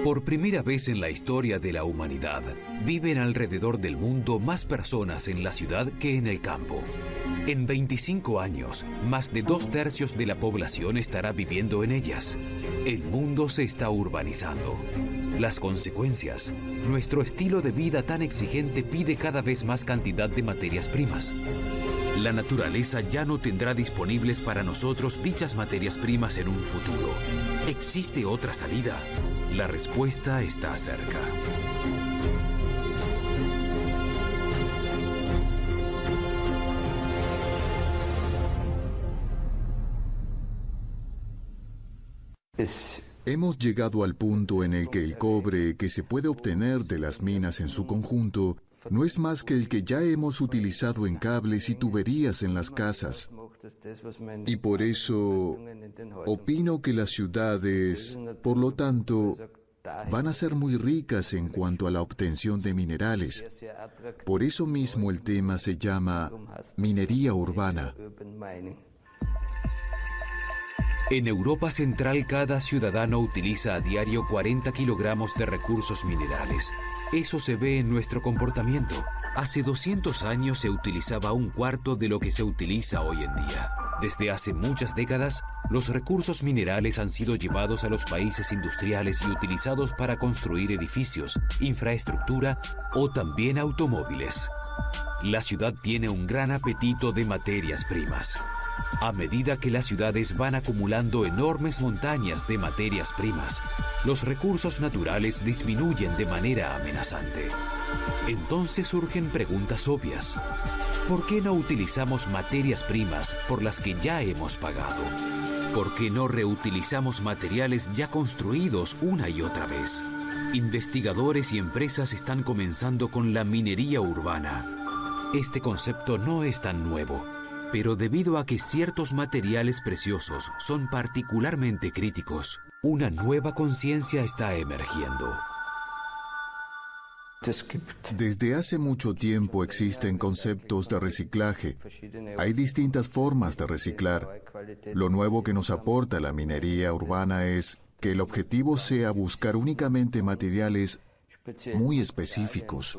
Por primera vez en la historia de la humanidad, viven alrededor del mundo más personas en la ciudad que en el campo. En 25 años, más de 2/3 de la población estará viviendo en ellas. El mundo se está urbanizando. Las consecuencias: nuestro estilo de vida tan exigente pide cada vez más cantidad de materias primas. La naturaleza ya no tendrá disponibles para nosotros dichas materias primas en un futuro. ¿Existe otra salida? La respuesta está cerca. Hemos llegado al punto en el que el cobre que se puede obtener de las minas en su conjunto no es más que el que ya hemos utilizado en cables y tuberías en las casas. Y por eso opino que las ciudades, por lo tanto, van a ser muy ricas en cuanto a la obtención de minerales. Por eso mismo el tema se llama minería urbana. En Europa Central, cada ciudadano utiliza a diario 40 kilogramos de recursos minerales. Eso se ve en nuestro comportamiento. Hace 200 años se utilizaba 1/4 de lo que se utiliza hoy en día. Desde hace muchas décadas, los recursos minerales han sido llevados a los países industriales y utilizados para construir edificios, infraestructura o también automóviles. La ciudad tiene un gran apetito de materias primas. A medida que las ciudades van acumulando enormes montañas de materias primas, los recursos naturales disminuyen de manera amenazante. Entonces surgen preguntas obvias. ¿Por qué no utilizamos materias primas por las que ya hemos pagado? ¿Por qué no reutilizamos materiales ya construidos una y otra vez? Investigadores y empresas están comenzando con la minería urbana. Este concepto no es tan nuevo, pero debido a que ciertos materiales preciosos son particularmente críticos, una nueva conciencia está emergiendo. Desde hace mucho tiempo existen conceptos de reciclaje. Hay distintas formas de reciclar. Lo nuevo que nos aporta la minería urbana es que el objetivo sea buscar únicamente materiales muy específicos.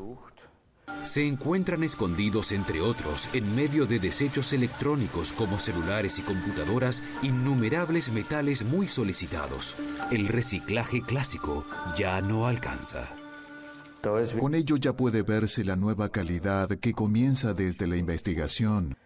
Se encuentran escondidos, entre otros, en medio de desechos electrónicos como celulares y computadoras, innumerables metales muy solicitados. El reciclaje clásico ya no alcanza. Con ello ya puede verse la nueva calidad que comienza desde la investigación.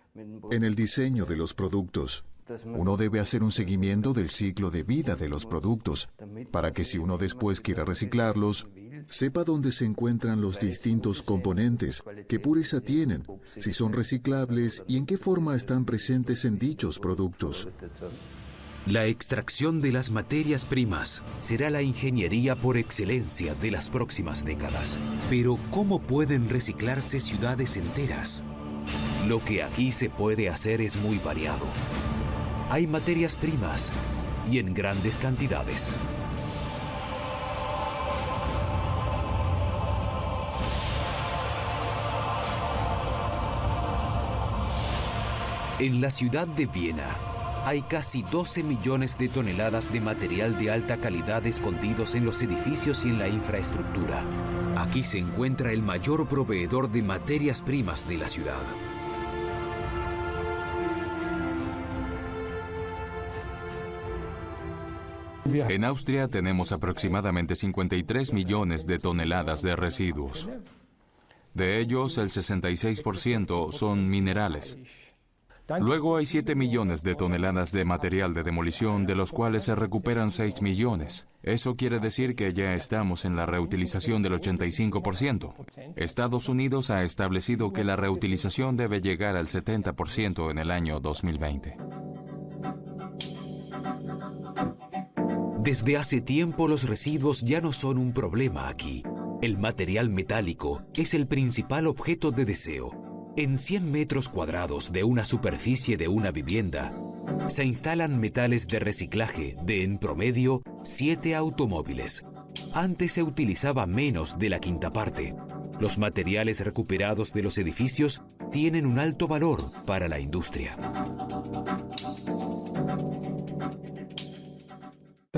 En el diseño de los productos, uno debe hacer un seguimiento del ciclo de vida de los productos, para que si uno después quiera reciclarlos, sepa dónde se encuentran los distintos componentes, qué pureza tienen, si son reciclables y en qué forma están presentes en dichos productos. La extracción de las materias primas será la ingeniería por excelencia de las próximas décadas. Pero ¿cómo pueden reciclarse ciudades enteras? Lo que aquí se puede hacer es muy variado. Hay materias primas y en grandes cantidades. En la ciudad de Viena hay casi 12 millones de toneladas de material de alta calidad escondidos en los edificios y en la infraestructura. Aquí se encuentra el mayor proveedor de materias primas de la ciudad. En Austria tenemos aproximadamente 53 millones de toneladas de residuos. De ellos, el 66% son minerales. Luego hay 7 millones de toneladas de material de demolición, de los cuales se recuperan 6 millones. Eso quiere decir que ya estamos en la reutilización del 85%. Estados Unidos ha establecido que la reutilización debe llegar al 70% en el año 2020. Desde hace tiempo los residuos ya no son un problema aquí. El material metálico es el principal objeto de deseo. En 100 metros cuadrados de una superficie de una vivienda, se instalan metales de reciclaje de, en promedio, 7 automóviles. Antes se utilizaba menos de la quinta parte. Los materiales recuperados de los edificios tienen un alto valor para la industria.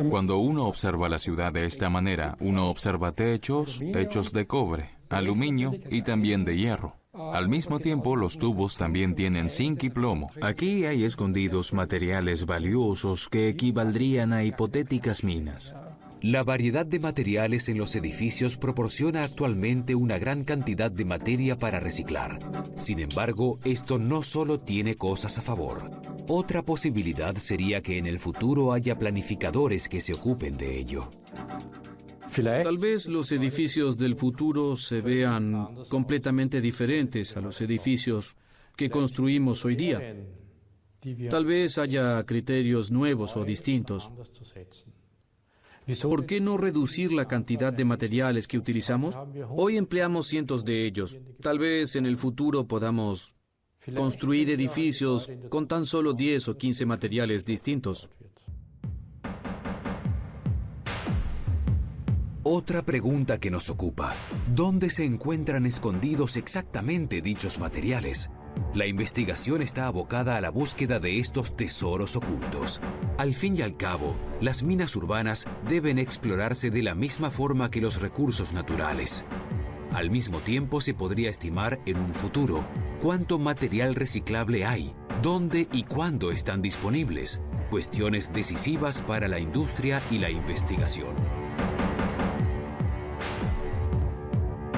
Cuando uno observa la ciudad de esta manera, uno observa techos hechos de cobre, aluminio y también de hierro. Al mismo tiempo, los tubos también tienen zinc y plomo. Aquí hay escondidos materiales valiosos que equivaldrían a hipotéticas minas. La variedad de materiales en los edificios proporciona actualmente una gran cantidad de materia para reciclar. Sin embargo, esto no solo tiene cosas a favor. Otra posibilidad sería que en el futuro haya planificadores que se ocupen de ello. Tal vez los edificios del futuro se vean completamente diferentes a los edificios que construimos hoy día. Tal vez haya criterios nuevos o distintos. ¿Por qué no reducir la cantidad de materiales que utilizamos? Hoy empleamos cientos de ellos. Tal vez en el futuro podamos construir edificios con tan solo 10 o 15 materiales distintos. Otra pregunta que nos ocupa: ¿dónde se encuentran escondidos exactamente dichos materiales? La investigación está abocada a la búsqueda de estos tesoros ocultos. Al fin y al cabo, las minas urbanas deben explorarse de la misma forma que los recursos naturales. Al mismo tiempo, se podría estimar en un futuro cuánto material reciclable hay, dónde y cuándo están disponibles, cuestiones decisivas para la industria y la investigación.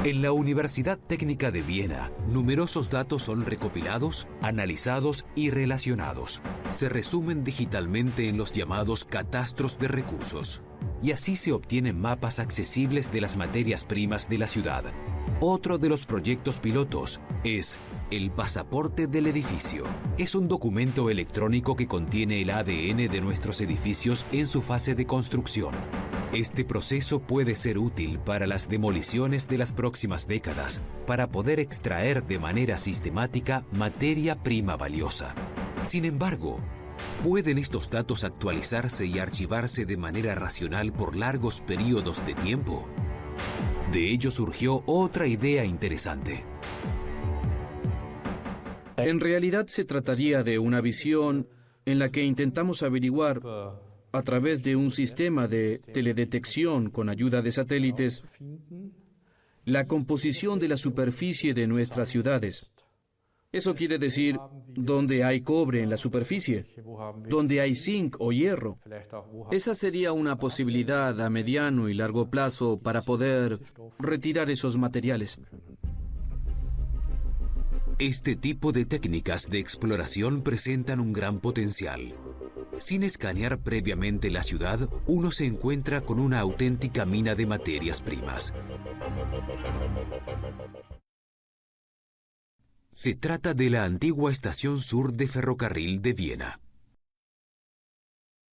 En la Universidad Técnica de Viena, numerosos datos son recopilados, analizados y relacionados. Se resumen digitalmente en los llamados catastros de recursos. Y así se obtienen mapas accesibles de las materias primas de la ciudad. Otro de los proyectos pilotos es el pasaporte del edificio. Es un documento electrónico que contiene el ADN de nuestros edificios en su fase de construcción. Este proceso puede ser útil para las demoliciones de las próximas décadas, para poder extraer de manera sistemática materia prima valiosa. Sin embargo, ¿pueden estos datos actualizarse y archivarse de manera racional por largos periodos de tiempo? De ello surgió otra idea interesante. En realidad se trataría de una visión en la que intentamos averiguar, a través de un sistema de teledetección con ayuda de satélites, la composición de la superficie de nuestras ciudades. Eso quiere decir dónde hay cobre en la superficie, dónde hay zinc o hierro. Esa sería una posibilidad a mediano y largo plazo para poder retirar esos materiales. Este tipo de técnicas de exploración presentan un gran potencial. Sin escanear previamente la ciudad, uno se encuentra con una auténtica mina de materias primas. Se trata de la antigua estación sur de ferrocarril de Viena.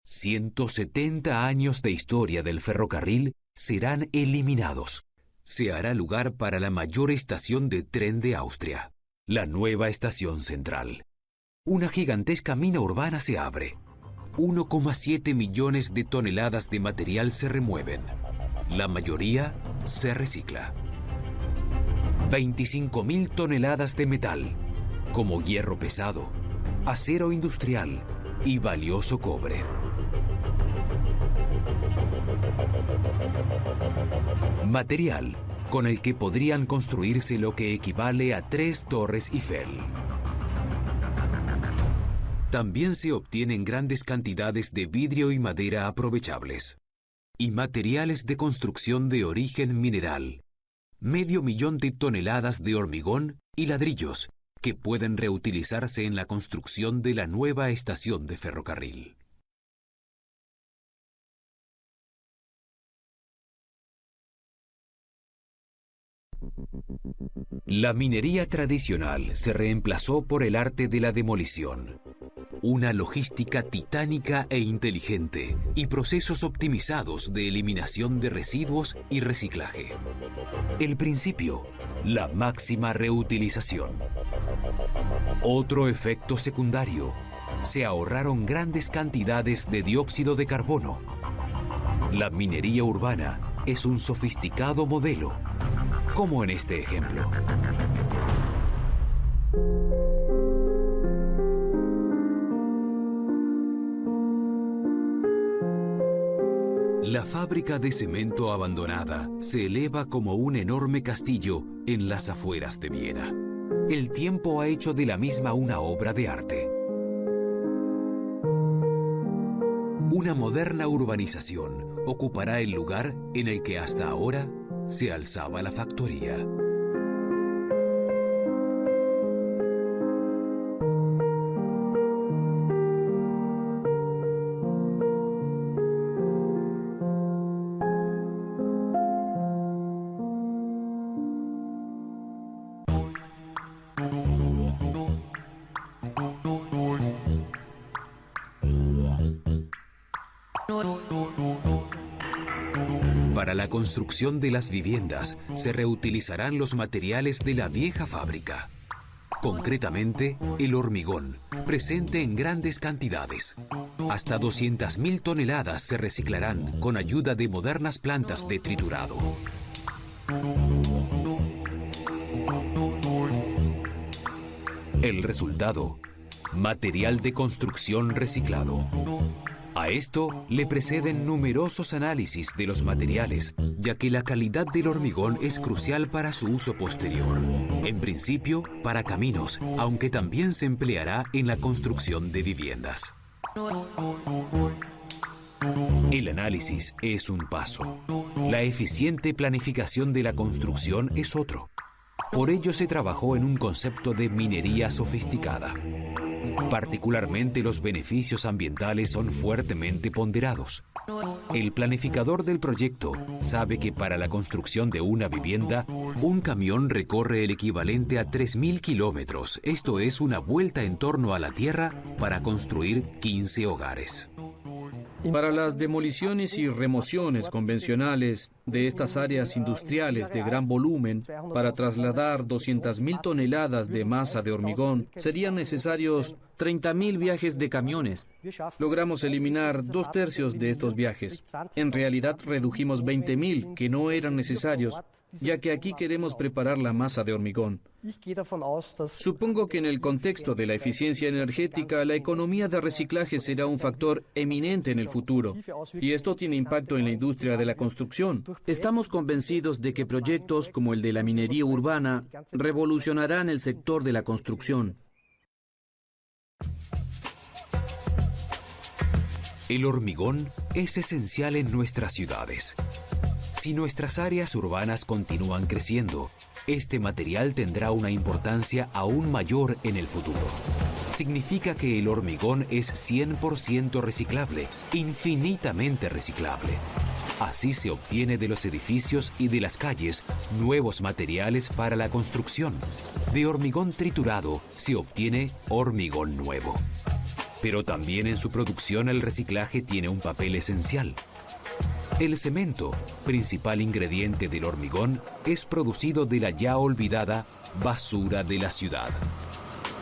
170 años de historia del ferrocarril serán eliminados. Se hará lugar para la mayor estación de tren de Austria, la nueva estación central. Una gigantesca mina urbana se abre. 1,7 millones de toneladas de material se remueven. La mayoría se recicla. 25.000 toneladas de metal, como hierro pesado, acero industrial y valioso cobre. Material con el que podrían construirse lo que equivale a 3 Torres Eiffel. También se obtienen grandes cantidades de vidrio y madera aprovechables. Y materiales de construcción de origen mineral. 500.000 de toneladas de hormigón y ladrillos que pueden reutilizarse en la construcción de la nueva estación de ferrocarril. La minería tradicional se reemplazó por el arte de la demolición. Una logística titánica e inteligente y procesos optimizados de eliminación de residuos y reciclaje. El principio, la máxima reutilización. Otro efecto secundario, se ahorraron grandes cantidades de dióxido de carbono. La minería urbana es un sofisticado modelo, como en este ejemplo. fábrica de cemento abandonada se eleva como un enorme castillo en las afueras de Viena. El tiempo ha hecho de la misma una obra de arte. Una moderna urbanización ocupará el lugar en el que hasta ahora se alzaba la factoría. Para la construcción de las viviendas se reutilizarán los materiales de la vieja fábrica. Concretamente, el hormigón, presente en grandes cantidades. Hasta 200.000 toneladas se reciclarán con ayuda de modernas plantas de triturado. El resultado: material de construcción reciclado. A esto le preceden numerosos análisis de los materiales, ya que la calidad del hormigón es crucial para su uso posterior. En principio, para caminos, aunque también se empleará en la construcción de viviendas. El análisis es un paso. La eficiente planificación de la construcción es otro. Por ello se trabajó en un concepto de minería sofisticada. Particularmente los beneficios ambientales son fuertemente ponderados. El planificador del proyecto sabe que para la construcción de una vivienda, un camión recorre el equivalente a 3.000 kilómetros, esto es una vuelta en torno a la Tierra para construir 15 hogares. Para las demoliciones y remociones convencionales de estas áreas industriales de gran volumen, para trasladar 200.000 toneladas de masa de hormigón, serían necesarios 30.000 viajes de camiones. Logramos eliminar 2/3 de estos viajes. En realidad redujimos 20.000 que no eran necesarios, ya que aquí queremos preparar la masa de hormigón. Supongo que en el contexto de la eficiencia energética, la economía de reciclaje será un factor eminente en el futuro, y esto tiene impacto en la industria de la construcción. Estamos convencidos de que proyectos como el de la minería urbana revolucionarán el sector de la construcción. El hormigón es esencial en nuestras ciudades. Si nuestras áreas urbanas continúan creciendo, este material tendrá una importancia aún mayor en el futuro. Significa que el hormigón es 100% reciclable, infinitamente reciclable. Así se obtiene de los edificios y de las calles nuevos materiales para la construcción. De hormigón triturado se obtiene hormigón nuevo. Pero también en su producción el reciclaje tiene un papel esencial. El cemento, principal ingrediente del hormigón, es producido de la ya olvidada basura de la ciudad.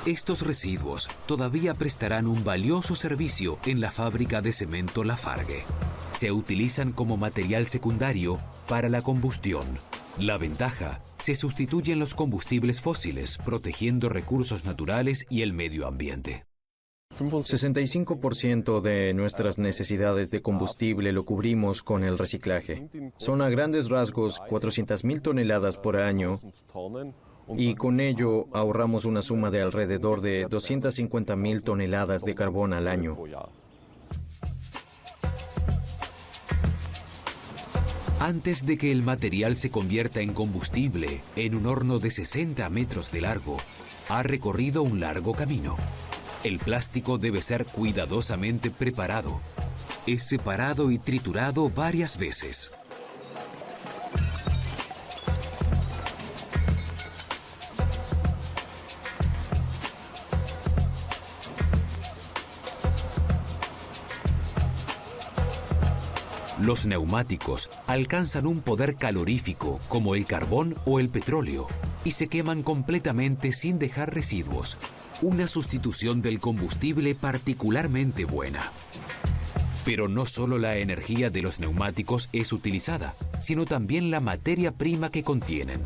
Estos residuos todavía prestarán un valioso servicio en la fábrica de cemento Lafargue. Se utilizan como material secundario para la combustión. La ventaja: se sustituyen los combustibles fósiles, protegiendo recursos naturales y el medio ambiente. 65% de nuestras necesidades de combustible lo cubrimos con el reciclaje. Son a grandes rasgos 400.000 toneladas por año y con ello ahorramos una suma de alrededor de 250.000 toneladas de carbón al año. Antes de que el material se convierta en combustible en un horno de 60 metros de largo, ha recorrido un largo camino. El plástico debe ser cuidadosamente preparado. Es separado y triturado varias veces. Los neumáticos alcanzan un poder calorífico como el carbón o el petróleo y se queman completamente sin dejar residuos. Una sustitución del combustible particularmente buena. Pero no solo la energía de los neumáticos es utilizada, sino también la materia prima que contienen.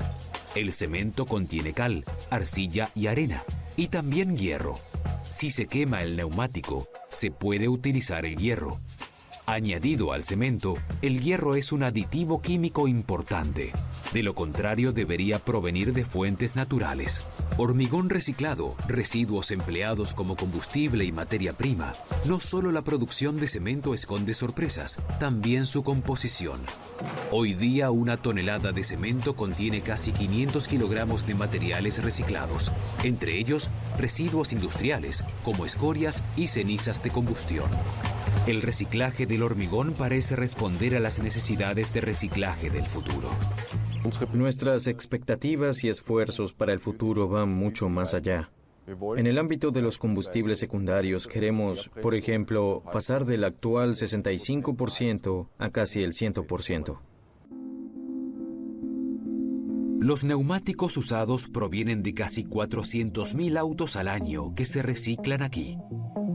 El cemento contiene cal, arcilla y arena, y también hierro. Si se quema el neumático, se puede utilizar el hierro. Añadido al cemento, el hierro es un aditivo químico importante. De lo contrario, debería provenir de fuentes naturales. Hormigón reciclado, residuos empleados como combustible y materia prima. No solo la producción de cemento esconde sorpresas, también su composición. Hoy día, una tonelada de cemento contiene casi 500 kilogramos de materiales reciclados, entre ellos residuos industriales, como escorias y cenizas de combustión. El reciclaje del hormigón parece responder a las necesidades de reciclaje del futuro. Nuestras expectativas y esfuerzos para el futuro van mucho más allá. En el ámbito de los combustibles secundarios queremos, por ejemplo, pasar del actual 65% a casi el 100%. Los neumáticos usados provienen de casi 400.000 autos al año que se reciclan aquí.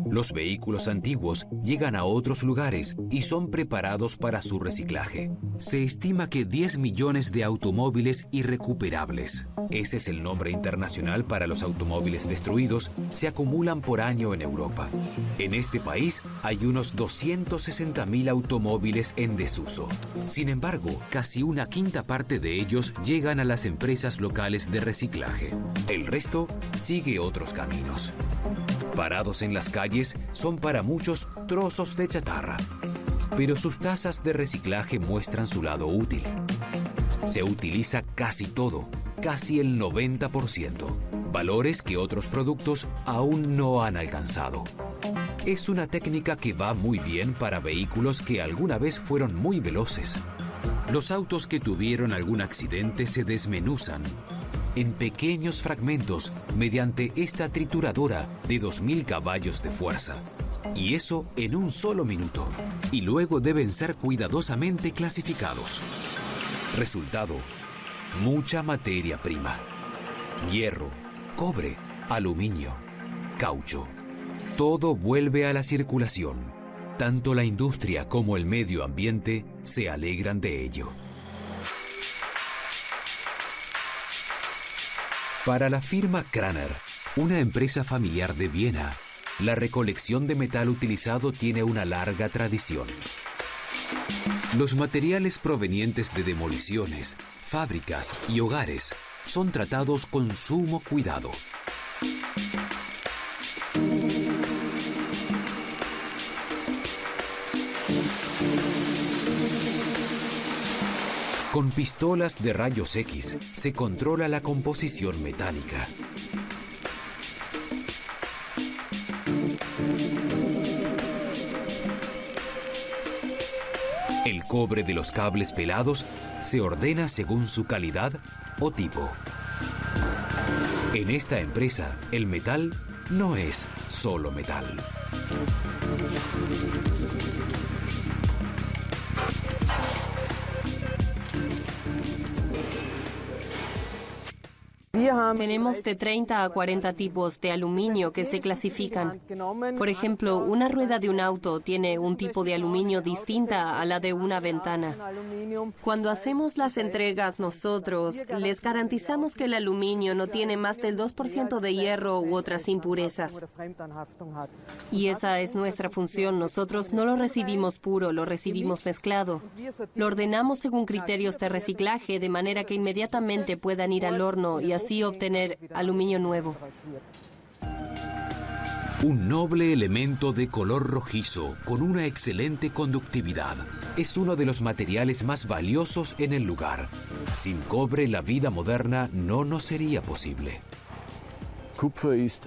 Los vehículos antiguos llegan a otros lugares y son preparados para su reciclaje. Se estima que 10 millones de automóviles irrecuperables, ese es el nombre internacional para los automóviles destruidos, se acumulan por año en Europa. En este país hay unos 260.000 automóviles en desuso. Sin embargo, casi una quinta parte de ellos llegan a las empresas locales de reciclaje. El resto sigue otros caminos. Parados en las calles, son para muchos trozos de chatarra. Pero sus tasas de reciclaje muestran su lado útil. Se utiliza casi todo, casi el 90%, valores que otros productos aún no han alcanzado. Es una técnica que va muy bien para vehículos que alguna vez fueron muy veloces. Los autos que tuvieron algún accidente se desmenuzan en pequeños fragmentos mediante esta trituradora de 2.000 caballos de fuerza. Y eso en un solo minuto. Y luego deben ser cuidadosamente clasificados. Resultado: mucha materia prima. Hierro, cobre, aluminio, caucho. Todo vuelve a la circulación. Tanto la industria como el medio ambiente se alegran de ello. Para la firma Kraner, una empresa familiar de Viena, la recolección de metal utilizado tiene una larga tradición. Los materiales provenientes de demoliciones, fábricas y hogares son tratados con sumo cuidado. Con pistolas de rayos X se controla la composición metálica. El cobre de los cables pelados se ordena según su calidad o tipo. En esta empresa, el metal no es solo metal. Tenemos de 30 a 40 tipos de aluminio que se clasifican. Por ejemplo, una rueda de un auto tiene un tipo de aluminio distinta a la de una ventana. Cuando hacemos las entregas nosotros, les garantizamos que el aluminio no tiene más del 2% de hierro u otras impurezas. Y esa es nuestra función. Nosotros no lo recibimos puro, lo recibimos mezclado. Lo ordenamos según criterios de reciclaje, de manera que inmediatamente puedan ir al horno y así obtener aluminio nuevo. Un noble elemento de color rojizo con una excelente conductividad. Es uno de los materiales más valiosos en el lugar. Sin cobre, la vida moderna no nos sería posible.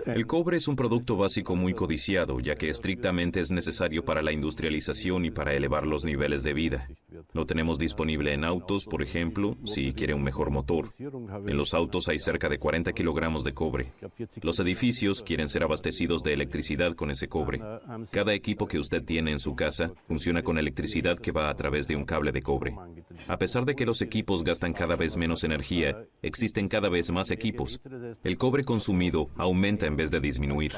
El cobre es un producto básico muy codiciado, ya que estrictamente es necesario para la industrialización y para elevar los niveles de vida. Lo tenemos disponible en autos, por ejemplo, si quiere un mejor motor. En los autos hay cerca de 40 kilogramos de cobre. Los edificios quieren ser abastecidos de electricidad con ese cobre. Cada equipo que usted tiene en su casa funciona con electricidad que va a través de un cable de cobre. A pesar de que los equipos gastan cada vez menos energía, existen cada vez más equipos. El cobre consumido aumenta en vez de disminuir.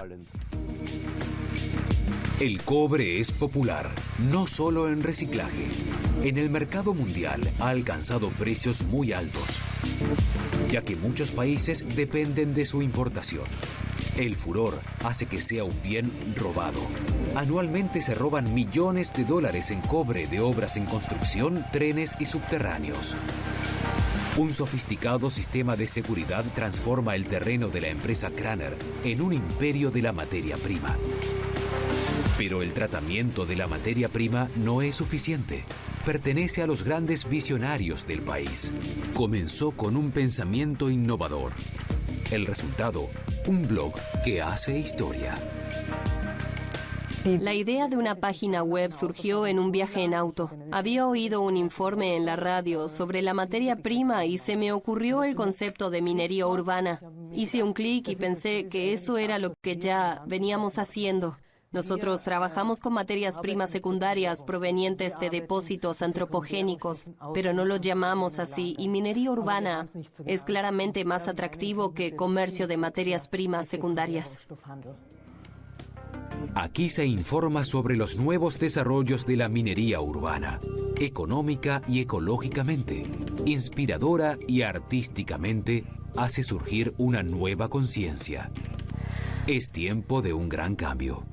El cobre es popular, no solo en reciclaje. En el mercado mundial ha alcanzado precios muy altos, ya que muchos países dependen de su importación. El furor hace que sea un bien robado. Anualmente se roban millones de dólares en cobre de obras en construcción, trenes y subterráneos. Un sofisticado sistema de seguridad transforma el terreno de la empresa Craner en un imperio de la materia prima. Pero el tratamiento de la materia prima no es suficiente. Pertenece a los grandes visionarios del país. Comenzó con un pensamiento innovador. El resultado, un blog que hace historia. La idea de una página web surgió en un viaje en auto. Había oído un informe en la radio sobre la materia prima y se me ocurrió el concepto de minería urbana. Hice un clic y pensé que eso era lo que ya veníamos haciendo. Nosotros trabajamos con materias primas secundarias provenientes de depósitos antropogénicos, pero no lo llamamos así, y minería urbana es claramente más atractivo que comercio de materias primas secundarias. Aquí se informa sobre los nuevos desarrollos de la minería urbana, económica y ecológicamente, inspiradora y artísticamente, hace surgir una nueva conciencia. Es tiempo de un gran cambio.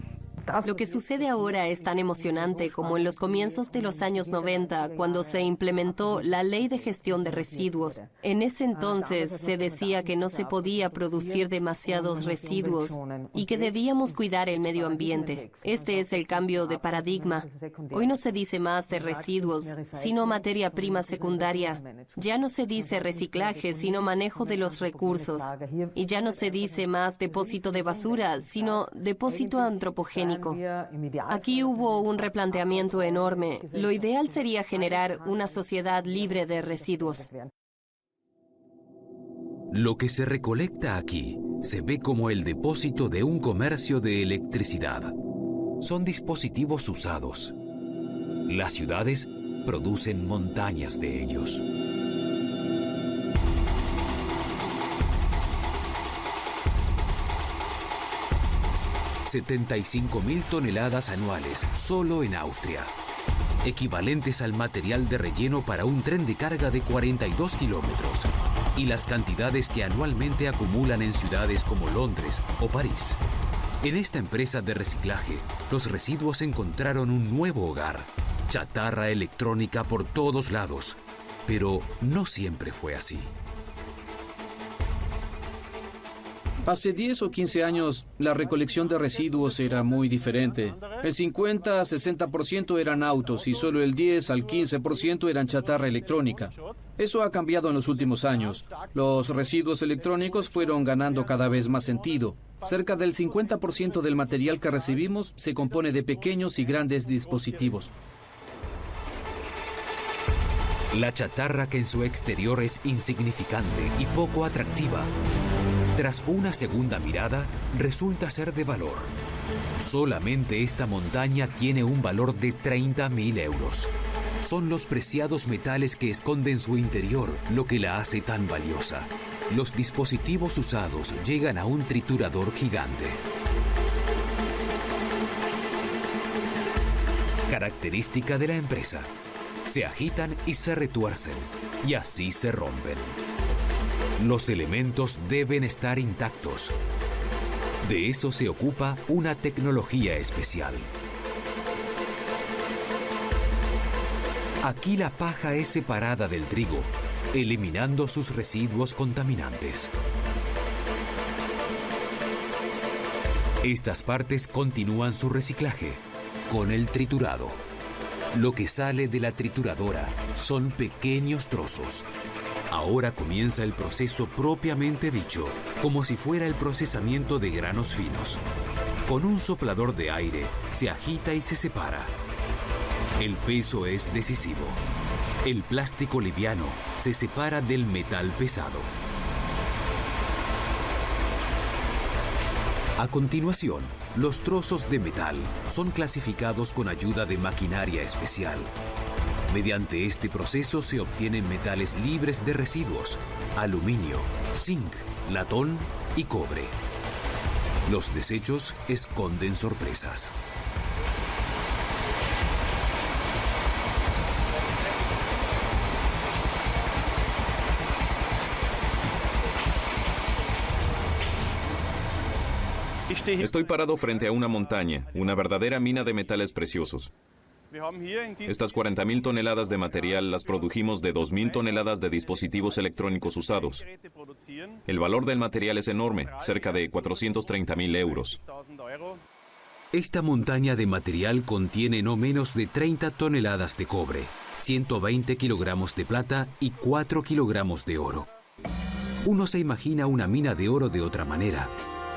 Lo que sucede ahora es tan emocionante como en los comienzos de los años 90, cuando se implementó la Ley de Gestión de Residuos. En ese entonces se decía que no se podía producir demasiados residuos y que debíamos cuidar el medio ambiente. Este es el cambio de paradigma. Hoy no se dice más de residuos, sino materia prima secundaria. Ya no se dice reciclaje, sino manejo de los recursos. Y ya no se dice más depósito de basura, sino depósito antropogénico. Aquí hubo un replanteamiento enorme. Lo ideal sería generar una sociedad libre de residuos. Lo que se recolecta aquí se ve como el depósito de un comercio de electricidad. Son dispositivos usados. Las ciudades producen montañas de ellos. 75.000 toneladas anuales solo en Austria, equivalentes al material de relleno para un tren de carga de 42 kilómetros, y las cantidades que anualmente acumulan en ciudades como Londres o París. En esta empresa de reciclaje, los residuos encontraron un nuevo hogar, chatarra electrónica por todos lados, pero no siempre fue así. Hace 10 o 15 años, la recolección de residuos era muy diferente. El 50 a 60% eran autos y solo el 10 al 15% eran chatarra electrónica. Eso ha cambiado en los últimos años. Los residuos electrónicos fueron ganando cada vez más sentido. Cerca del 50% del material que recibimos se compone de pequeños y grandes dispositivos. La chatarra, que en su exterior es insignificante y poco atractiva, tras una segunda mirada, resulta ser de valor. Solamente esta montaña tiene un valor de 30.000 euros. Son los preciados metales que esconde en su interior lo que la hace tan valiosa. Los dispositivos usados llegan a un triturador gigante. Característica de la empresa: se agitan y se retuercen, y así se rompen. Los elementos deben estar intactos. De eso se ocupa una tecnología especial. Aquí la paja es separada del trigo, eliminando sus residuos contaminantes. Estas partes continúan su reciclaje con el triturado. Lo que sale de la trituradora son pequeños trozos. Ahora comienza el proceso propiamente dicho, como si fuera el procesamiento de granos finos. Con un soplador de aire se agita y se separa. El peso es decisivo. El plástico liviano se separa del metal pesado. A continuación, los trozos de metal son clasificados con ayuda de maquinaria especial. Mediante este proceso se obtienen metales libres de residuos: aluminio, zinc, latón y cobre. Los desechos esconden sorpresas. Estoy parado frente a una montaña, una verdadera mina de metales preciosos. Estas 40.000 toneladas de material las produjimos de 2.000 toneladas de dispositivos electrónicos usados. El valor del material es enorme, cerca de 430.000 euros. Esta montaña de material contiene no menos de 30 toneladas de cobre, 120 kilogramos de plata y 4 kilogramos de oro. Uno se imagina una mina de oro de otra manera.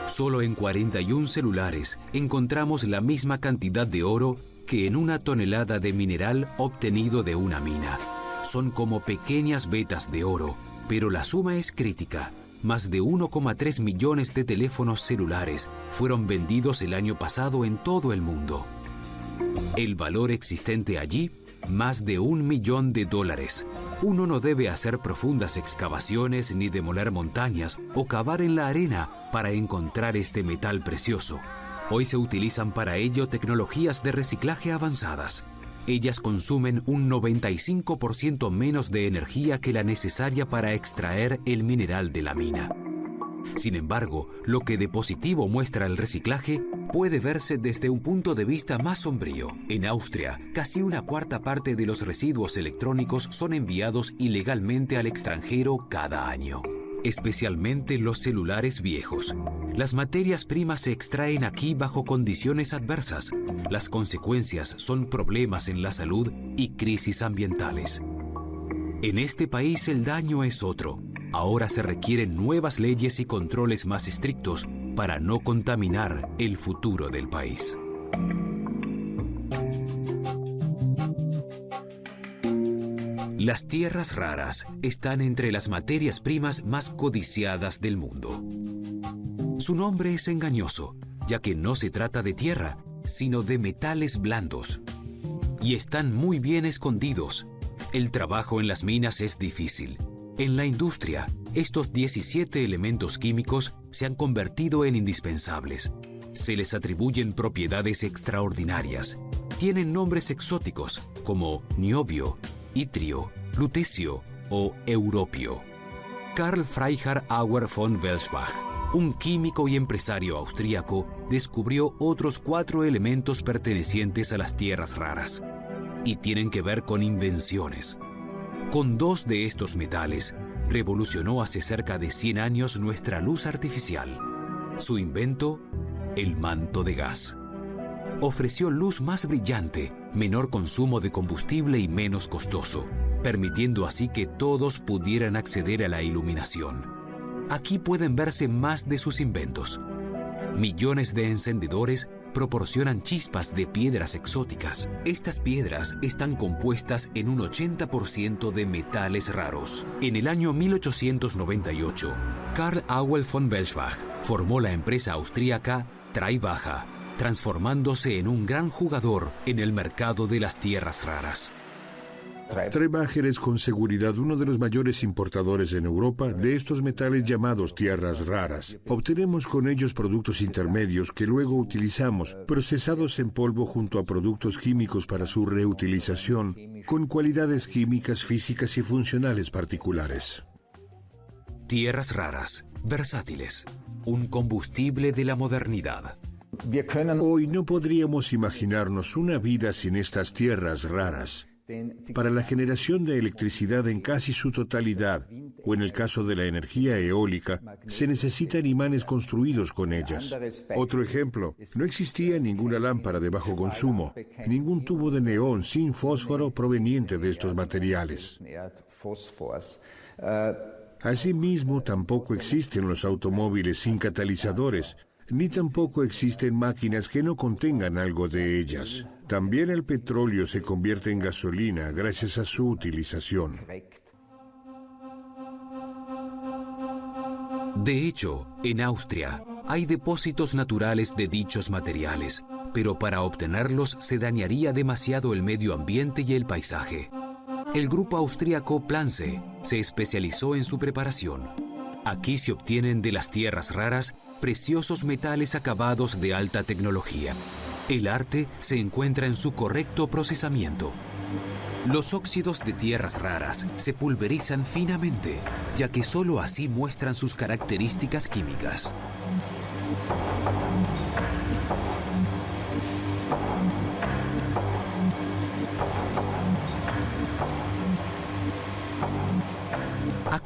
Solo en 41 celulares encontramos la misma cantidad de oro que en una tonelada de mineral obtenido de una mina. Son como pequeñas vetas de oro, pero la suma es crítica. Más de 1,3 millones de teléfonos celulares fueron vendidos el año pasado en todo el mundo. El valor existente allí, más de $1 millón. Uno no debe hacer profundas excavaciones ni demoler montañas o cavar en la arena para encontrar este metal precioso. Hoy se utilizan para ello tecnologías de reciclaje avanzadas. Ellas consumen un 95% menos de energía que la necesaria para extraer el mineral de la mina. Sin embargo, lo que de positivo muestra el reciclaje puede verse desde un punto de vista más sombrío. En Austria, casi una cuarta parte de los residuos electrónicos son enviados ilegalmente al extranjero cada año, especialmente los celulares viejos. Las materias primas se extraen aquí bajo condiciones adversas. Las consecuencias son problemas en la salud y crisis ambientales. En este país el daño es otro. Ahora se requieren nuevas leyes y controles más estrictos para no contaminar el futuro del país. Las tierras raras están entre las materias primas más codiciadas del mundo. Su nombre es engañoso, ya que no se trata de tierra, sino de metales blandos. Y están muy bien escondidos. El trabajo en las minas es difícil. En la industria, estos 17 elementos químicos se han convertido en indispensables. Se les atribuyen propiedades extraordinarias. Tienen nombres exóticos como niobio, itrio, lutecio o europio. Karl Freiherr Auer von Welsbach, un químico y empresario austríaco, descubrió otros 4 elementos pertenecientes a las tierras raras. Y tienen que ver con invenciones. Con 2 de estos metales, revolucionó hace cerca de 100 años nuestra luz artificial. Su invento, el manto de gas. Ofreció luz más brillante, menor consumo de combustible y menos costoso, permitiendo así que todos pudieran acceder a la iluminación. Aquí pueden verse más de sus inventos. Millones de encendedores proporcionan chispas de piedras exóticas. Estas piedras están compuestas en un 80% de metales raros. En el año 1898, Karl Auer von Welsbach formó la empresa austríaca Traibacher, transformándose en un gran jugador en el mercado de las tierras raras. Traibacher es con seguridad uno de los mayores importadores en Europa de estos metales llamados tierras raras. Obtenemos con ellos productos intermedios que luego utilizamos, procesados en polvo junto a productos químicos para su reutilización, con cualidades químicas, físicas y funcionales particulares. Tierras raras, versátiles, un combustible de la modernidad. Hoy no podríamos imaginarnos una vida sin estas tierras raras. Para la generación de electricidad en casi su totalidad, o en el caso de la energía eólica, se necesitan imanes construidos con ellas. Otro ejemplo, no existía ninguna lámpara de bajo consumo, ningún tubo de neón sin fósforo proveniente de estos materiales. Asimismo, tampoco existen los automóviles sin catalizadores, ni tampoco existen máquinas que no contengan algo de ellas. También el petróleo se convierte en gasolina gracias a su utilización. De hecho, en Austria hay depósitos naturales de dichos materiales, pero para obtenerlos se dañaría demasiado el medio ambiente y el paisaje. El grupo austríaco Planze se especializó en su preparación. Aquí se obtienen de las tierras raras preciosos metales acabados de alta tecnología. El arte se encuentra en su correcto procesamiento. Los óxidos de tierras raras se pulverizan finamente, ya que solo así muestran sus características químicas.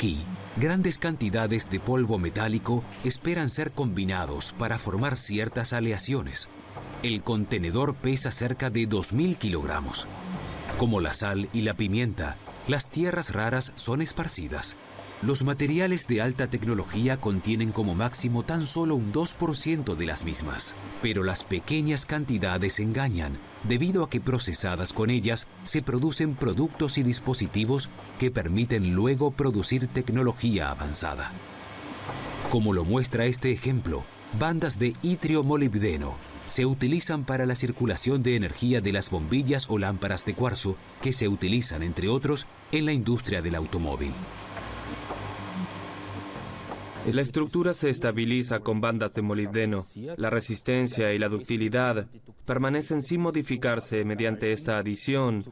Aquí, grandes cantidades de polvo metálico esperan ser combinados para formar ciertas aleaciones. El contenedor pesa cerca de 2.000 kilogramos. Como la sal y la pimienta, las tierras raras son esparcidas. Los materiales de alta tecnología contienen como máximo tan solo un 2% de las mismas. Pero las pequeñas cantidades engañan, debido a que procesadas con ellas se producen productos y dispositivos que permiten luego producir tecnología avanzada. Como lo muestra este ejemplo, bandas de itrio molibdeno se utilizan para la circulación de energía de las bombillas o lámparas de cuarzo que se utilizan, entre otros, en la industria del automóvil. La estructura se estabiliza con bandas de molibdeno. La resistencia y la ductilidad permanecen sin modificarse mediante esta adición,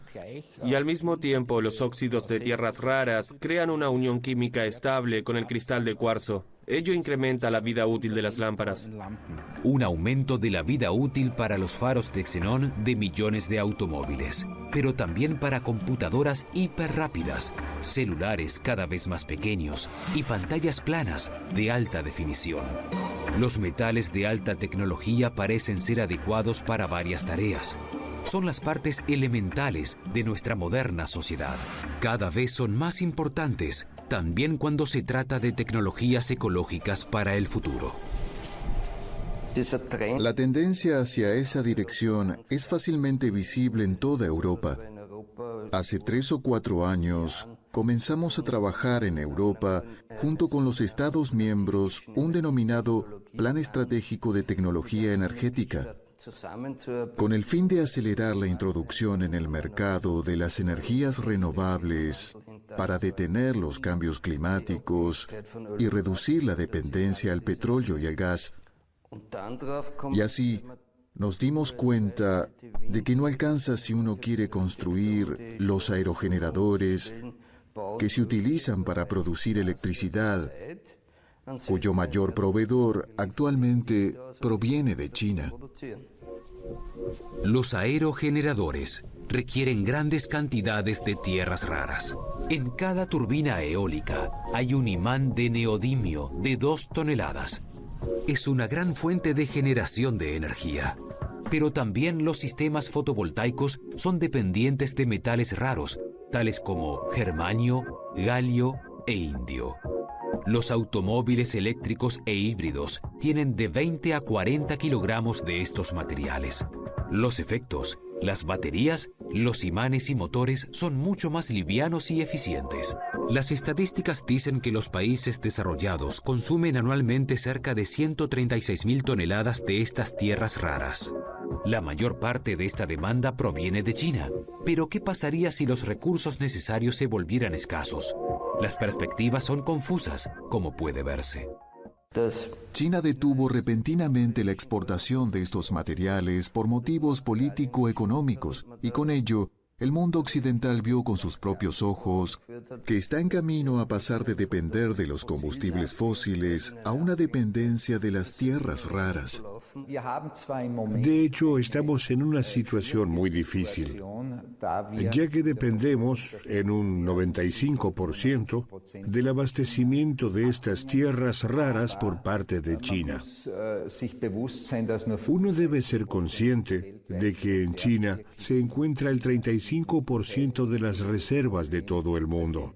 y al mismo tiempo los óxidos de tierras raras crean una unión química estable con el cristal de cuarzo. Ello incrementa la vida útil de las lámparas. Un aumento de la vida útil para los faros de xenón de millones de automóviles, pero también para computadoras hiperrápidas, celulares cada vez más pequeños y pantallas planas de alta definición. Los metales de alta tecnología parecen ser adecuados para varias tareas. Son las partes elementales de nuestra moderna sociedad. Cada vez son más importantes, también cuando se trata de tecnologías ecológicas para el futuro. La tendencia hacia esa dirección es fácilmente visible en toda Europa. Hace 3 o 4 años comenzamos a trabajar en Europa junto con los Estados miembros un denominado Plan Estratégico de Tecnología Energética, con el fin de acelerar la introducción en el mercado de las energías renovables para detener los cambios climáticos y reducir la dependencia al petróleo y al gas. Y así nos dimos cuenta de que no alcanza si uno quiere construir los aerogeneradores que se utilizan para producir electricidad, cuyo mayor proveedor actualmente proviene de China. Los aerogeneradores requieren grandes cantidades de tierras raras. En cada turbina eólica hay un imán de neodimio de 2 toneladas. Es una gran fuente de generación de energía. Pero también los sistemas fotovoltaicos son dependientes de metales raros, tales como germanio, galio e indio. Los automóviles eléctricos e híbridos tienen de 20 a 40 kilogramos de estos materiales. Los efectos, las baterías, los imanes y motores son mucho más livianos y eficientes. Las estadísticas dicen que los países desarrollados consumen anualmente cerca de 136.000 toneladas de estas tierras raras. La mayor parte de esta demanda proviene de China. Pero ¿qué pasaría si los recursos necesarios se volvieran escasos? Las perspectivas son confusas, como puede verse. China detuvo repentinamente la exportación de estos materiales por motivos político-económicos y con ello el mundo occidental vio con sus propios ojos que está en camino a pasar de depender de los combustibles fósiles a una dependencia de las tierras raras. De hecho, estamos en una situación muy difícil, ya que dependemos en un 95% del abastecimiento de estas tierras raras por parte de China. Uno debe ser consciente de que en China se encuentra el 35% de las reservas de todo el mundo.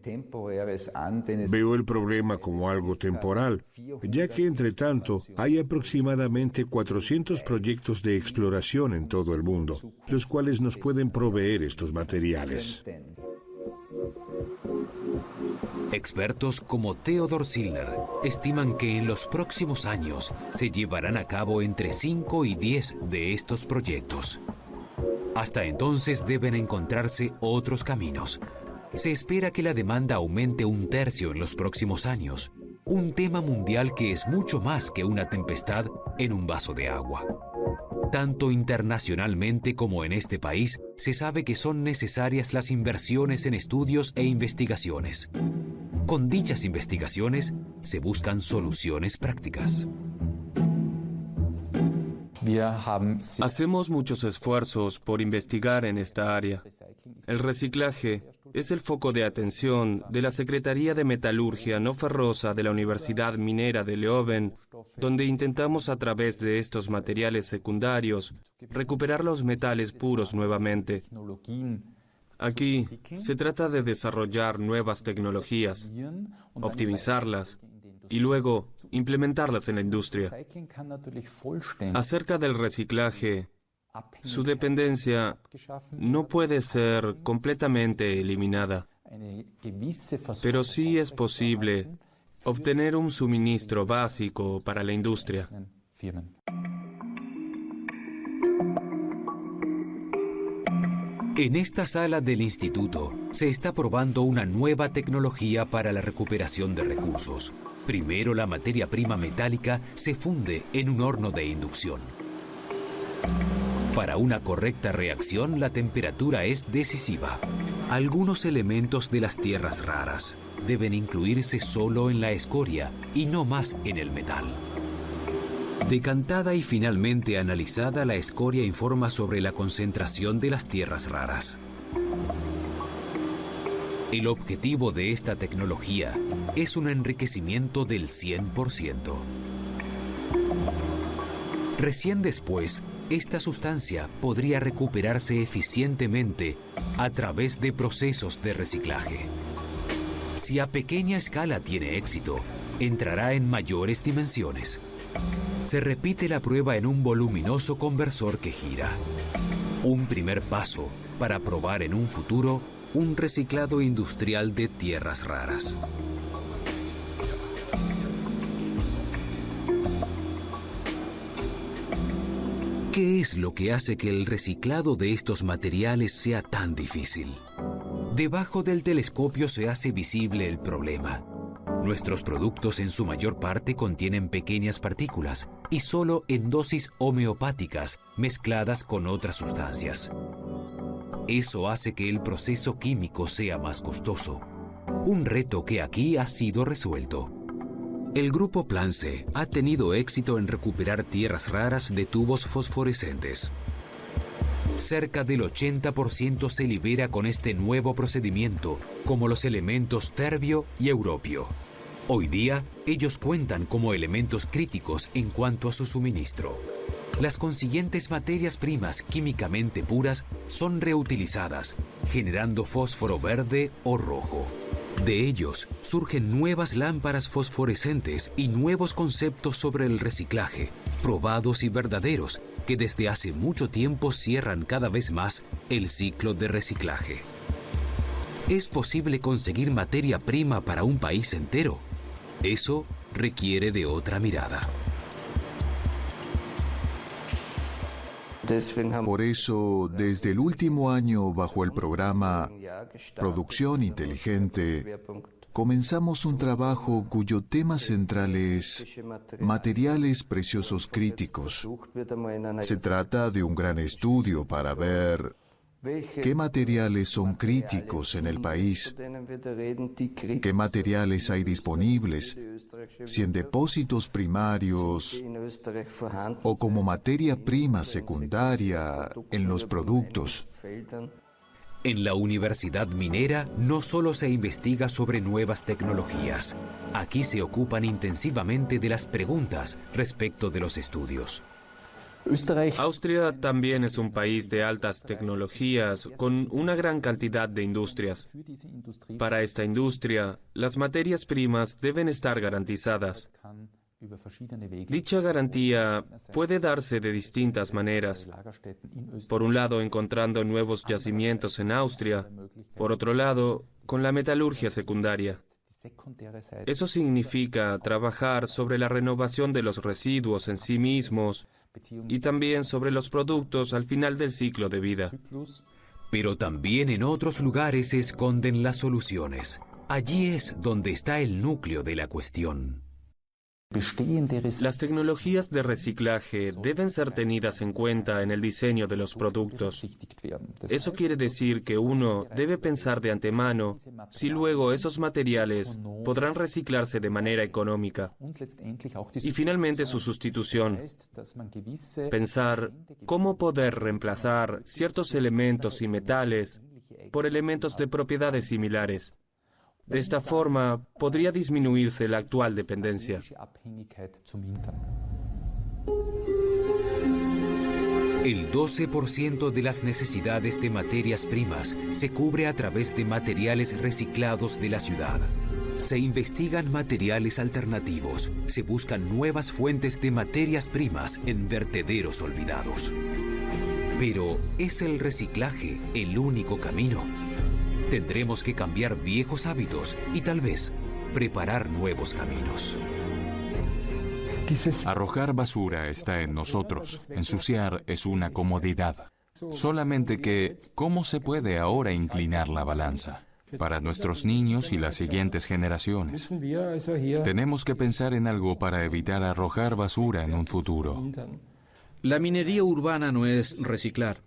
Veo el problema como algo temporal, ya que entre tanto hay aproximadamente 400 proyectos de exploración en todo el mundo, los cuales nos pueden proveer estos materiales. Expertos como Theodor Zillner estiman que en los próximos años se llevarán a cabo entre 5 y 10 de estos proyectos. Hasta entonces deben encontrarse otros caminos. Se espera que la demanda aumente 1/3 en los próximos años, un tema mundial que es mucho más que una tempestad en un vaso de agua. Tanto internacionalmente como en este país, se sabe que son necesarias las inversiones en estudios e investigaciones. Con dichas investigaciones, se buscan soluciones prácticas. Hacemos muchos esfuerzos por investigar en esta área. El reciclaje es el foco de atención de la Secretaría de Metalurgia No Ferrosa de la Universidad Minera de Leuven, donde intentamos a través de estos materiales secundarios recuperar los metales puros nuevamente. Aquí se trata de desarrollar nuevas tecnologías, optimizarlas y luego implementarlas en la industria. Acerca del reciclaje, su dependencia no puede ser completamente eliminada, pero sí es posible obtener un suministro básico para la industria. En esta sala del instituto se está probando una nueva tecnología para la recuperación de recursos. Primero, la materia prima metálica se funde en un horno de inducción. Para una correcta reacción, la temperatura es decisiva. Algunos elementos de las tierras raras deben incluirse solo en la escoria y no más en el metal. Decantada y finalmente analizada, la escoria informa sobre la concentración de las tierras raras. El objetivo de esta tecnología es un enriquecimiento del 100%. Recién después, esta sustancia podría recuperarse eficientemente a través de procesos de reciclaje. Si a pequeña escala tiene éxito, entrará en mayores dimensiones. Se repite la prueba en un voluminoso conversor que gira. Un primer paso para probar en un futuro un reciclado industrial de tierras raras. ¿Qué es lo que hace que el reciclado de estos materiales sea tan difícil? Debajo del telescopio se hace visible el problema. Nuestros productos en su mayor parte contienen pequeñas partículas y solo en dosis homeopáticas mezcladas con otras sustancias. Eso hace que el proceso químico sea más costoso. Un reto que aquí ha sido resuelto. El grupo Plance ha tenido éxito en recuperar tierras raras de tubos fosforescentes. Cerca del 80% se libera con este nuevo procedimiento, como los elementos terbio y europio. Hoy día, ellos cuentan como elementos críticos en cuanto a su suministro. Las consiguientes materias primas químicamente puras son reutilizadas, generando fósforo verde o rojo. De ellos surgen nuevas lámparas fosforescentes y nuevos conceptos sobre el reciclaje, probados y verdaderos, que desde hace mucho tiempo cierran cada vez más el ciclo de reciclaje. ¿Es posible conseguir materia prima para un país entero? Eso requiere de otra mirada. Por eso, desde el último año, bajo el programa Producción Inteligente, comenzamos un trabajo cuyo tema central es materiales preciosos críticos. Se trata de un gran estudio para ver qué materiales son críticos en el país, qué materiales hay disponibles, si en depósitos primarios o como materia prima secundaria en los productos. En la Universidad Minera no solo se investiga sobre nuevas tecnologías, aquí se ocupan intensivamente de las preguntas respecto de los estudios. Austria también es un país de altas tecnologías con una gran cantidad de industrias. Para esta industria, las materias primas deben estar garantizadas. Dicha garantía puede darse de distintas maneras. Por un lado, encontrando nuevos yacimientos en Austria. Por otro lado, con la metalurgia secundaria. Eso significa trabajar sobre la renovación de los residuos en sí mismos y también sobre los productos al final del ciclo de vida. Pero también en otros lugares se esconden las soluciones. Allí es donde está el núcleo de la cuestión. Las tecnologías de reciclaje deben ser tenidas en cuenta en el diseño de los productos. Eso quiere decir que uno debe pensar de antemano si luego esos materiales podrán reciclarse de manera económica. Y finalmente su sustitución. Pensar cómo poder reemplazar ciertos elementos y metales por elementos de propiedades similares. De esta forma, podría disminuirse la actual dependencia. El 12% de las necesidades de materias primas se cubre a través de materiales reciclados de la ciudad. Se investigan materiales alternativos, se buscan nuevas fuentes de materias primas en vertederos olvidados. Pero, ¿es el reciclaje el único camino? Tendremos que cambiar viejos hábitos y tal vez preparar nuevos caminos. Arrojar basura está en nosotros. Ensuciar es una comodidad. Solamente que, ¿cómo se puede ahora inclinar la balanza? Para nuestros niños y las siguientes generaciones. Tenemos que pensar en algo para evitar arrojar basura en un futuro. La minería urbana no es reciclar.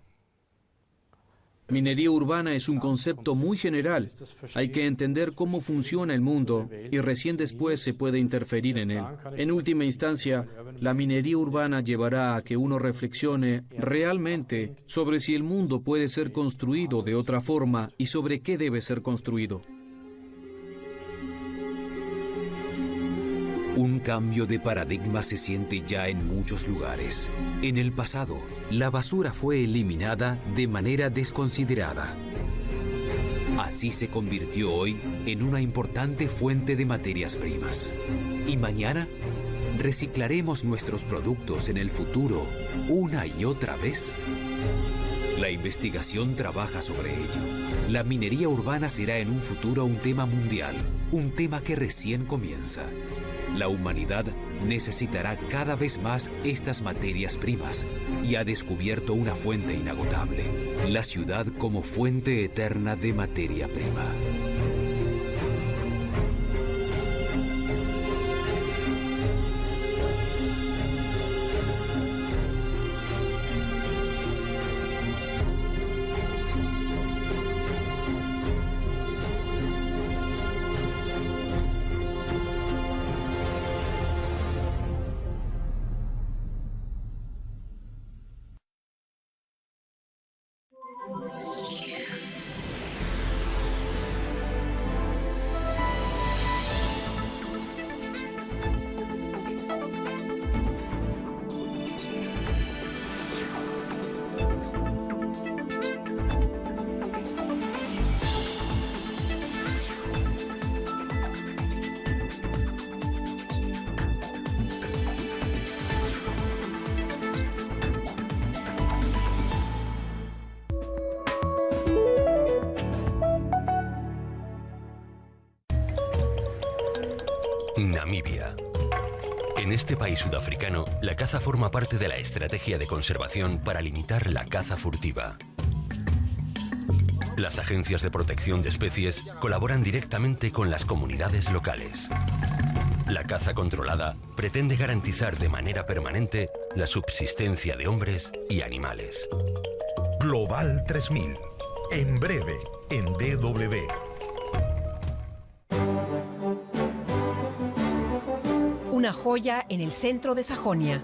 Minería urbana es un concepto muy general. Hay que entender cómo funciona el mundo y recién después se puede interferir en él. En última instancia, la minería urbana llevará a que uno reflexione realmente sobre si el mundo puede ser construido de otra forma y sobre qué debe ser construido. Un cambio de paradigma se siente ya en muchos lugares. En el pasado, la basura fue eliminada de manera desconsiderada. Así se convirtió hoy en una importante fuente de materias primas. ¿Y mañana? ¿Reciclaremos nuestros productos en el futuro una y otra vez? La investigación trabaja sobre ello. La minería urbana será en un futuro un tema mundial, un tema que recién comienza. La humanidad necesitará cada vez más estas materias primas y ha descubierto una fuente inagotable, la ciudad como fuente eterna de materia prima. Namibia. En este país sudafricano, la caza forma parte de la estrategia de conservación para limitar la caza furtiva. Las agencias de protección de especies colaboran directamente con las comunidades locales. La caza controlada pretende garantizar de manera permanente la subsistencia de hombres y animales. Global 3000. En breve, en DW. Una joya en el centro de Sajonia.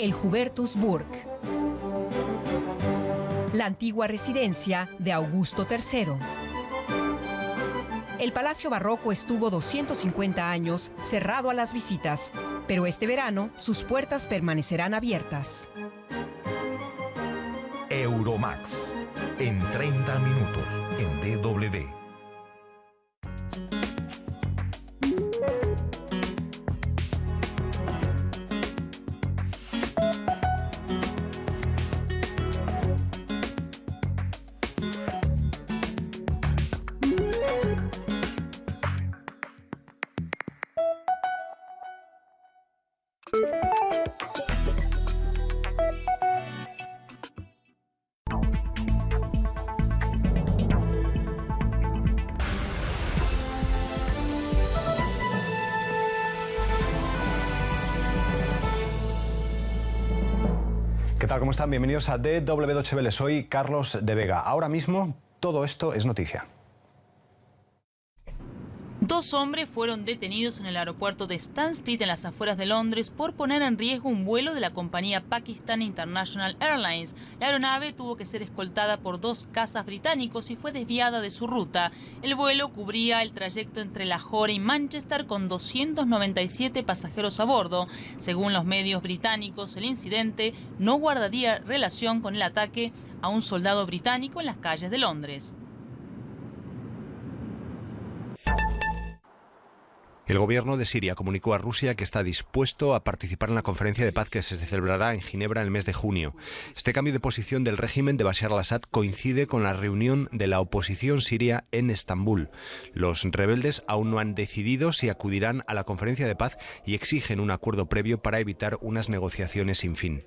El Hubertusburg. La antigua residencia de Augusto III. El Palacio Barroco estuvo 250 años cerrado a las visitas, pero este verano sus puertas permanecerán abiertas. Euromax. En 30 minutos, en DW. ¿Qué tal? ¿Cómo están? Bienvenidos a DW Deutsche Welle. Soy Carlos de Vega. Ahora mismo todo esto es noticia. 2 hombres fueron detenidos en el aeropuerto de Stansted, en las afueras de Londres, por poner en riesgo un vuelo de la compañía Pakistan International Airlines. La aeronave tuvo que ser escoltada por 2 cazas británicos y fue desviada de su ruta. El vuelo cubría el trayecto entre Lahore y Manchester con 297 pasajeros a bordo. Según los medios británicos, el incidente no guardaría relación con el ataque a un soldado británico en las calles de Londres. El gobierno de Siria comunicó a Rusia que está dispuesto a participar en la conferencia de paz que se celebrará en Ginebra en el mes de junio. Este cambio de posición del régimen de Bashar al-Assad coincide con la reunión de la oposición siria en Estambul. Los rebeldes aún no han decidido si acudirán a la conferencia de paz y exigen un acuerdo previo para evitar unas negociaciones sin fin.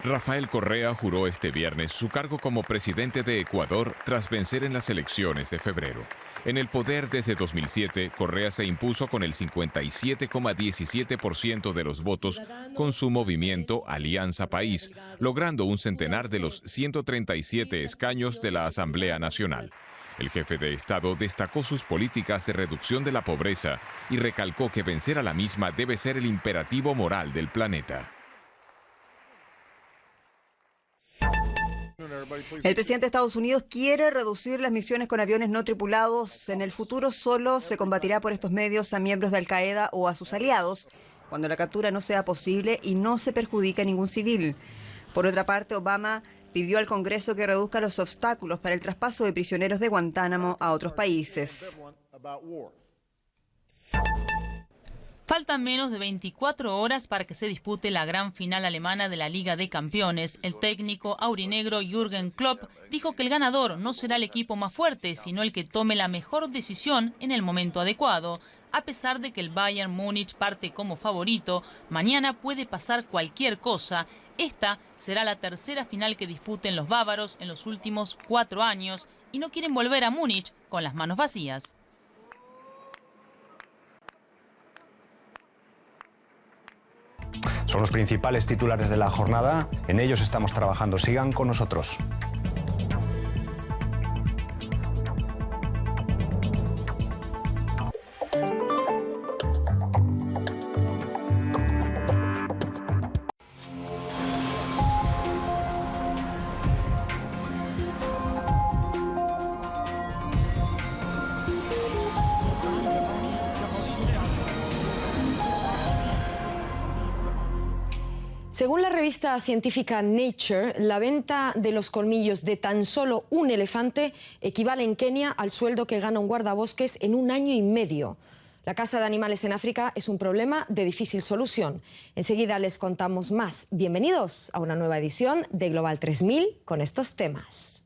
Rafael Correa juró este viernes su cargo como presidente de Ecuador tras vencer en las elecciones de febrero. En el poder desde 2007, Correa se impuso con el 57,17% de los votos con su movimiento Alianza País, logrando un centenar de los 137 escaños de la Asamblea Nacional. El jefe de Estado destacó sus políticas de reducción de la pobreza y recalcó que vencer a la misma debe ser el imperativo moral del planeta. El presidente de Estados Unidos quiere reducir las misiones con aviones no tripulados. En el futuro solo se combatirá por estos medios a miembros de Al-Qaeda o a sus aliados, cuando la captura no sea posible y no se perjudique a ningún civil. Por otra parte, Obama pidió al Congreso que reduzca los obstáculos para el traspaso de prisioneros de Guantánamo a otros países. Faltan menos de 24 horas para que se dispute la gran final alemana de la Liga de Campeones. El técnico aurinegro Jürgen Klopp dijo que el ganador no será el equipo más fuerte, sino el que tome la mejor decisión en el momento adecuado. A pesar de que el Bayern Múnich parte como favorito, mañana puede pasar cualquier cosa. Esta será la tercera final que disputen los bávaros en los últimos 4 años y no quieren volver a Múnich con las manos vacías. Son los principales titulares de la jornada. En ellos estamos trabajando. Sigan con nosotros. Según la revista científica Nature, la venta de los colmillos de tan solo un elefante equivale en Kenia al sueldo que gana un guardabosques en 1 año y medio. La caza de animales en África es un problema de difícil solución. Enseguida les contamos más. Bienvenidos a una nueva edición de Global 3000 con estos temas.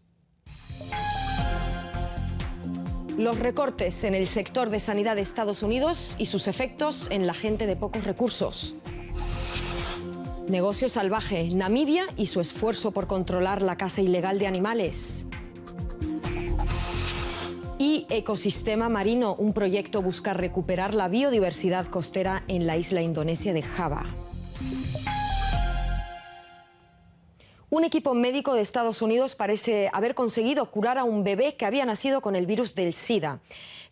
Los recortes en el sector de sanidad de Estados Unidos y sus efectos en la gente de pocos recursos. Negocio salvaje, Namibia y su esfuerzo por controlar la caza ilegal de animales. Y ecosistema marino, un proyecto busca recuperar la biodiversidad costera en la isla indonesia de Java. Un equipo médico de Estados Unidos parece haber conseguido curar a un bebé que había nacido con el virus del SIDA.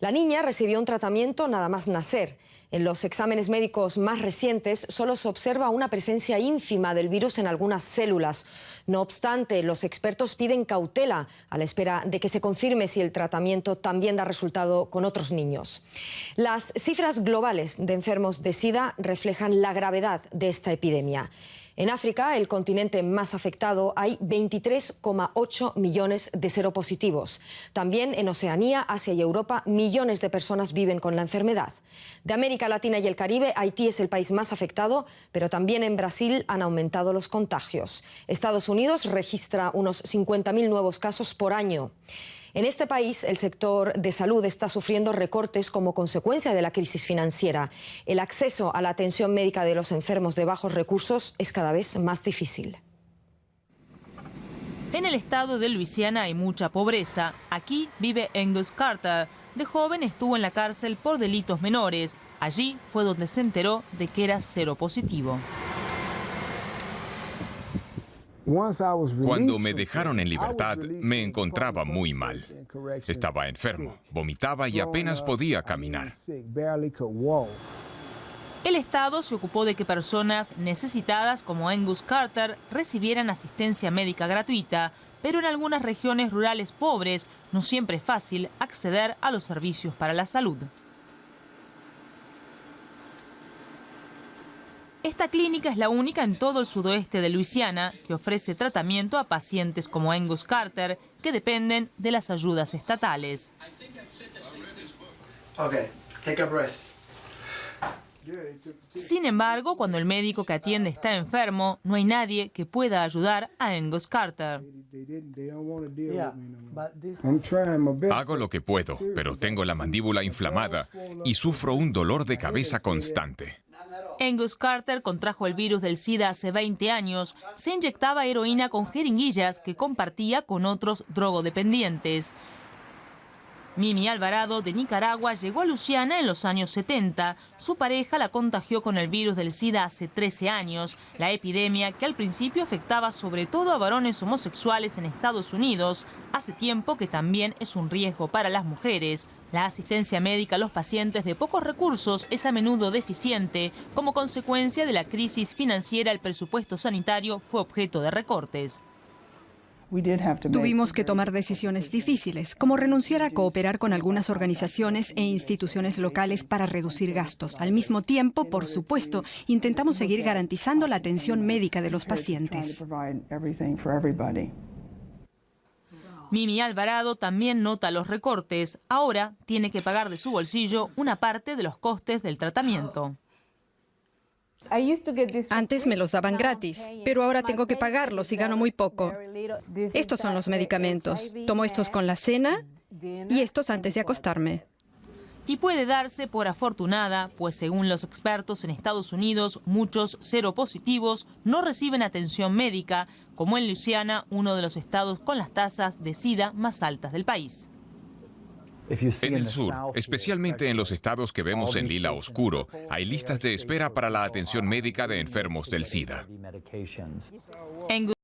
La niña recibió un tratamiento nada más nacer. En los exámenes médicos más recientes solo se observa una presencia ínfima del virus en algunas células. No obstante, los expertos piden cautela a la espera de que se confirme si el tratamiento también da resultado con otros niños. Las cifras globales de enfermos de SIDA reflejan la gravedad de esta epidemia. En África, el continente más afectado, hay 23,8 millones de seropositivos. También en Oceanía, Asia y Europa, millones de personas viven con la enfermedad. De América Latina y el Caribe, Haití es el país más afectado, pero también en Brasil han aumentado los contagios. Estados Unidos registra unos 50.000 nuevos casos por año. En este país, el sector de salud está sufriendo recortes como consecuencia de la crisis financiera. El acceso a la atención médica de los enfermos de bajos recursos es cada vez más difícil. En el estado de Luisiana hay mucha pobreza. Aquí vive Angus Carter. De joven estuvo en la cárcel por delitos menores. Allí fue donde se enteró de que era seropositivo. Cuando me dejaron en libertad, me encontraba muy mal. Estaba enfermo, vomitaba y apenas podía caminar. El Estado se ocupó de que personas necesitadas como Angus Carter recibieran asistencia médica gratuita, pero en algunas regiones rurales pobres no siempre es fácil acceder a los servicios para la salud. Esta clínica es la única en todo el sudoeste de Luisiana que ofrece tratamiento a pacientes como Angus Carter que dependen de las ayudas estatales. Sin embargo, cuando el médico que atiende está enfermo, no hay nadie que pueda ayudar a Angus Carter. Hago lo que puedo, pero tengo la mandíbula inflamada y sufro un dolor de cabeza constante. Angus Carter contrajo el virus del SIDA hace 20 años. Se inyectaba heroína con jeringuillas que compartía con otros drogodependientes. Mimi Alvarado, de Nicaragua, llegó a Luisiana en los años 70. Su pareja la contagió con el virus del SIDA hace 13 años. La epidemia, que al principio afectaba sobre todo a varones homosexuales en Estados Unidos, hace tiempo que también es un riesgo para las mujeres. La asistencia médica a los pacientes de pocos recursos es a menudo deficiente. Como consecuencia de la crisis financiera, el presupuesto sanitario fue objeto de recortes. Tuvimos que tomar decisiones difíciles, como renunciar a cooperar con algunas organizaciones e instituciones locales para reducir gastos. Al mismo tiempo, por supuesto, intentamos seguir garantizando la atención médica de los pacientes. Mimi Alvarado también nota los recortes. Ahora tiene que pagar de su bolsillo una parte de los costes del tratamiento. Antes me los daban gratis, pero ahora tengo que pagarlos y gano muy poco. Estos son los medicamentos. Tomo estos con la cena y estos antes de acostarme. Y puede darse por afortunada, pues según los expertos en Estados Unidos, muchos seropositivos no reciben atención médica, como en Luisiana, uno de los estados con las tasas de SIDA más altas del país. En el sur, especialmente en los estados que vemos en lila oscuro, hay listas de espera para la atención médica de enfermos del SIDA.